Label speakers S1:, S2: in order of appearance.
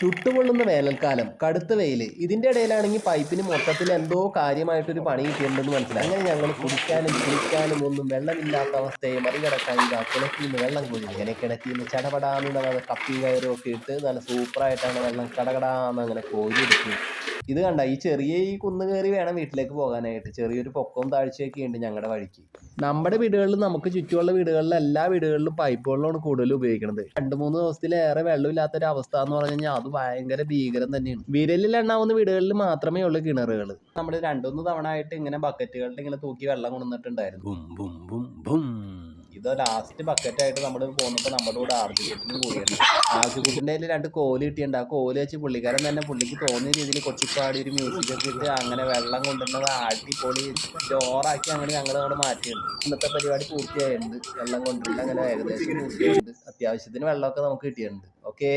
S1: ചുട്ടുപൊള്ളുന്ന വേനൽക്കാലം, കടുത്ത വെയിൽ, ഇതിൻ്റെ ഇടയിലാണെങ്കിൽ പൈപ്പിന് മൊത്തത്തിൽ എന്തോ കാര്യമായിട്ടൊരു പണി കിട്ടിയിട്ടുണ്ടെന്ന് മനസ്സിലായി. അങ്ങനെ ഞങ്ങൾ കുടിക്കാനും കുളിക്കാനും ഒന്നും വെള്ളമില്ലാത്ത അവസ്ഥയെ മറികടക്കാൻ ഇതാ കിണറ്റിൽ നിന്ന് വെള്ളം കോരി. അങ്ങനെ കിണറ്റിൽ നിന്ന് ചടപടാന്ന് കപ്പിയും കയറും ഒക്കെ ഇട്ട് നല്ല സൂപ്പറായിട്ടാണ് വെള്ളം കടകടാന്ന് അങ്ങനെ കോരിയെടുക്കുന്നത്. ഇത് കണ്ട ഈ കുന്ന് കയറി വേണം വീട്ടിലേക്ക് പോകാനായിട്ട്. ചെറിയൊരു പൊക്കവും താഴ്ചയൊക്കെ ഉണ്ട് ഞങ്ങളുടെ വഴിക്ക്. നമ്മുടെ വീടുകളിൽ, നമുക്ക് ചുറ്റുമുള്ള വീടുകളിൽ, എല്ലാ വീടുകളിലും പൈപ്പ് വെള്ളമാണ് കൂടുതൽ ഉപയോഗിക്കുന്നത്. 2-3 ദിവസത്തിലേറെ വെള്ളമില്ലാത്തൊരു അവസ്ഥ എന്ന് പറഞ്ഞു കഴിഞ്ഞാൽ അത് ഭയങ്കര ഭീകരം തന്നെയാണ്. വിരലിൽ എണ്ണാവുന്ന വീടുകളിൽ മാത്രമേ ഉള്ളൂ കിണറുകൾ. നമ്മൾ 2-3 തവണ ആയിട്ട് ഇങ്ങനെ ബക്കറ്റുകളിൽ ഇങ്ങനെ തൂക്കി വെള്ളം കൊണ്ടുവന്നിട്ടുണ്ടായിരുന്നു. ഇത് ലാസ്റ്റ് ബക്കറ്റായിട്ട് നമ്മൾ പോന്നപ്പോൾ നമ്മുടെ കൂടെ ആർജിക്കുട്ടിനും കൂടിയാണ്. ആർജിക്കുട്ടിൻ്റെ കയ്യിൽ 2 കോല് കിട്ടിയിട്ടുണ്ട്. ആ കോല് വെച്ച് പുള്ളിക്കാരൻ തന്നെ പുള്ളിക്ക് തോന്നിയ രീതിയിൽ കൊച്ചിപ്പാടി ഒരു മ്യൂസിക് ഒക്കെ ഇട്ട് അങ്ങനെ വെള്ളം കൊണ്ടുവന്നത് അടിപൊളി ജോറാക്കി അങ്ങനെ ഞങ്ങൾ അവിടെ മാറ്റിയിട്ടുണ്ട്. ഇന്നത്തെ പരിപാടി പൂർത്തിയായിട്ടുണ്ട്. വെള്ളം കൊണ്ടുവരില്ല അങ്ങനെ ഏകദേശം പൂർത്തിയായിട്ടുണ്ട്. അത്യാവശ്യത്തിന് വെള്ളമൊക്കെ നമുക്ക് കിട്ടിയിട്ടുണ്ട്. ഓക്കെ.